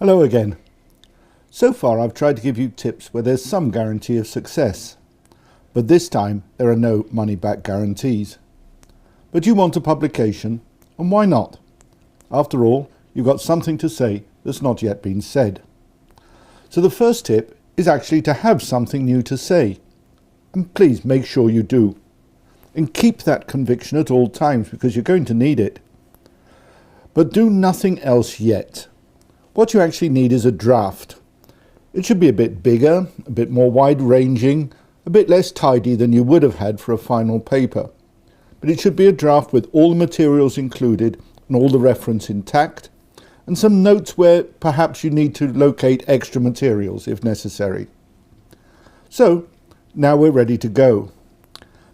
Hello again. So far I've tried to give you tips where there's some guarantee of success, but this time there are no money-back guarantees. But you want a publication, and why not? After all, you've got something to say that's not yet been said. So the first tip is actually to have something new to say, and please make sure you do. And keep that conviction at all times because you're going to need it. But do nothing else yet. What you actually need is a draft. It should be a bit bigger, a bit more wide-ranging, a bit less tidy than you would have had for a final paper. But it should be a draft with all the materials included and all the reference intact, and some notes where perhaps you need to locate extra materials if necessary. So, now we're ready to go.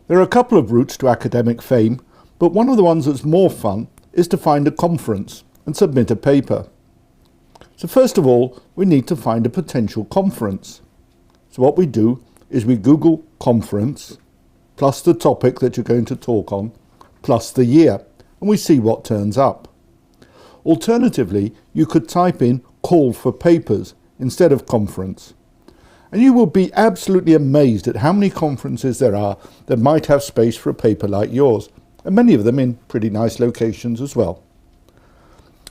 There are a couple of routes to academic fame, but one of the ones that's more fun is to find a conference and submit a paper. So first of all, we need to find a potential conference. So what we do is we Google conference, plus the topic that you're going to talk on, plus the year, and we see what turns up. Alternatively, you could type in call for papers instead of conference. And you will be absolutely amazed at how many conferences there are that might have space for a paper like yours, and many of them in pretty nice locations as well.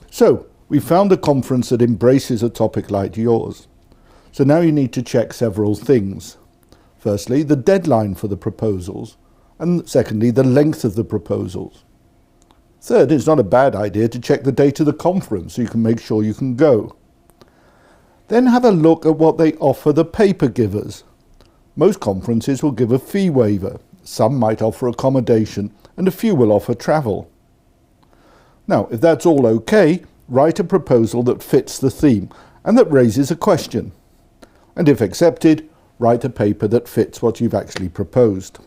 So, we found a conference that embraces a topic like yours. So now you need to check several things. Firstly, the deadline for the proposals, and secondly, the length of the proposals. Third, it's not a bad idea to check the date of the conference so you can make sure you can go. Then have a look at what they offer the paper givers. Most conferences will give a fee waiver, some might offer accommodation, and a few will offer travel. Now, if that's all okay, write a proposal that fits the theme and that raises a question. And if accepted, write a paper that fits what you've actually proposed.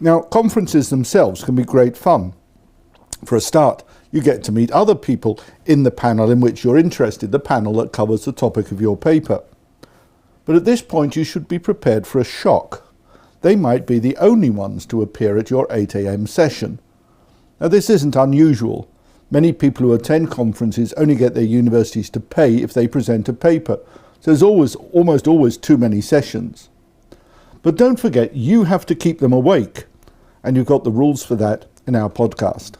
Now, conferences themselves can be great fun. For a start, you get to meet other people in the panel in which you're interested, the panel that covers the topic of your paper. But at this point, you should be prepared for a shock. They might be the only ones to appear at your 8 a.m. session. Now, this isn't unusual. Many people who attend conferences only get their universities to pay if they present a paper, so there's almost always too many sessions. But don't forget, you have to keep them awake, and you've got the rules for that in our podcast.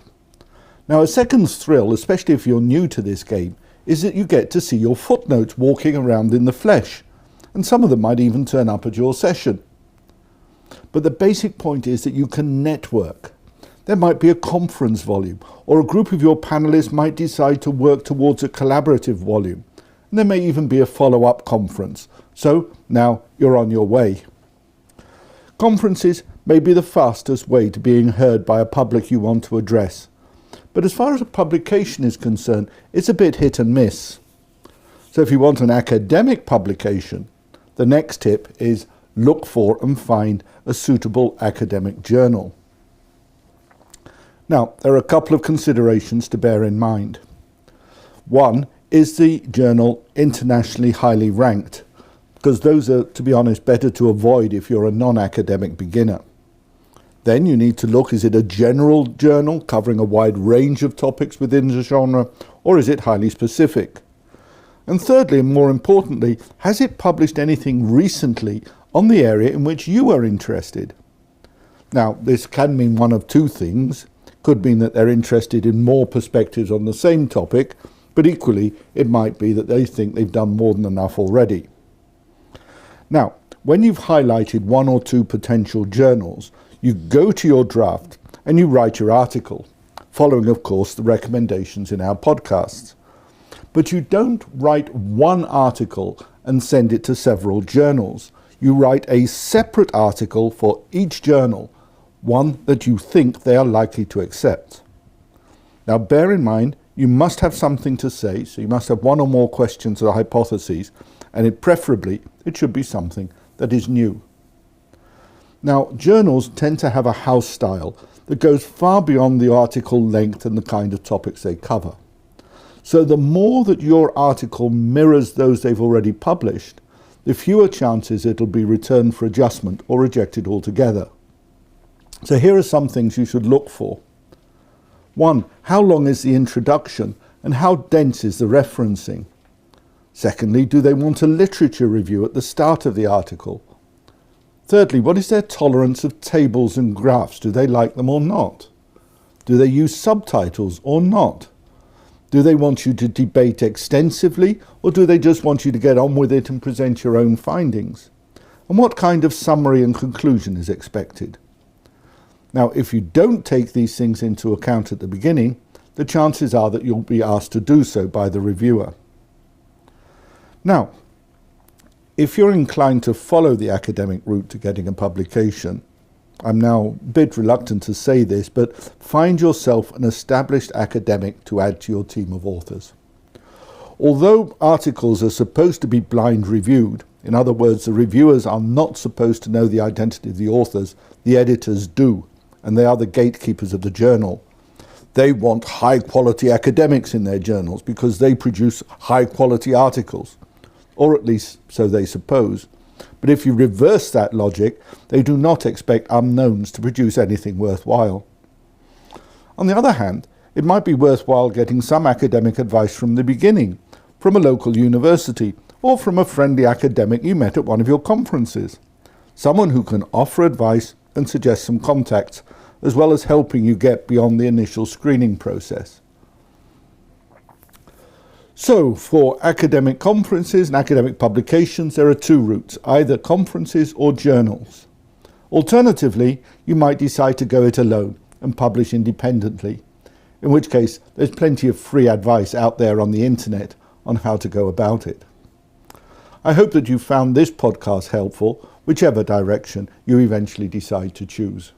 Now, a second thrill, especially if you're new to this game, is that you get to see your footnotes walking around in the flesh, and some of them might even turn up at your session. But the basic point is that you can network. There might be a conference volume, or a group of your panelists might decide to work towards a collaborative volume. And there may even be a follow-up conference. So now you're on your way. Conferences may be the fastest way to being heard by a public you want to address. But as far as a publication is concerned, it's a bit hit and miss. So if you want an academic publication, the next tip is look for and find a suitable academic journal. Now, there are a couple of considerations to bear in mind. One is the journal internationally highly ranked, because those are, to be honest, better to avoid if you're a non-academic beginner. Then you need to look, is it a general journal covering a wide range of topics within the genre, or is it highly specific? And thirdly, and more importantly, has it published anything recently on the area in which you are interested? Now, this can mean one of two things. Could mean that they're interested in more perspectives on the same topic, but equally it might be that they think they've done more than enough already. Now, when you've highlighted one or two potential journals, you go to your draft and you write your article, following of course the recommendations in our podcasts. But you don't write one article and send it to several journals. You write a separate article for each journal, one that you think they are likely to accept. Now bear in mind, you must have something to say, so you must have one or more questions or hypotheses, and preferably it should be something that is new. Now, journals tend to have a house style that goes far beyond the article length and the kind of topics they cover. So the more that your article mirrors those they've already published, the fewer chances it'll be returned for adjustment or rejected altogether. So here are some things you should look for. 1. How long is the introduction and how dense is the referencing? Secondly, do they want a literature review at the start of the article? Thirdly, what is their tolerance of tables and graphs? Do they like them or not? Do they use subtitles or not? Do they want you to debate extensively, or do they just want you to get on with it and present your own findings? And what kind of summary and conclusion is expected? Now, if you don't take these things into account at the beginning, the chances are that you'll be asked to do so by the reviewer. Now, if you're inclined to follow the academic route to getting a publication, I'm now a bit reluctant to say this, but find yourself an established academic to add to your team of authors. Although articles are supposed to be blind reviewed, in other words, the reviewers are not supposed to know the identity of the authors, the editors do, and they are the gatekeepers of the journal. They want high-quality academics in their journals because they produce high-quality articles, or at least so they suppose. But if you reverse that logic, they do not expect unknowns to produce anything worthwhile. On the other hand, it might be worthwhile getting some academic advice from the beginning, from a local university, or from a friendly academic you met at one of your conferences. Someone who can offer advice and suggest some contacts, as well as helping you get beyond the initial screening process. So, for academic conferences and academic publications, there are two routes, either conferences or journals. Alternatively, you might decide to go it alone and publish independently, in which case there's plenty of free advice out there on the internet on how to go about it. I hope that you found this podcast helpful, whichever direction you eventually decide to choose.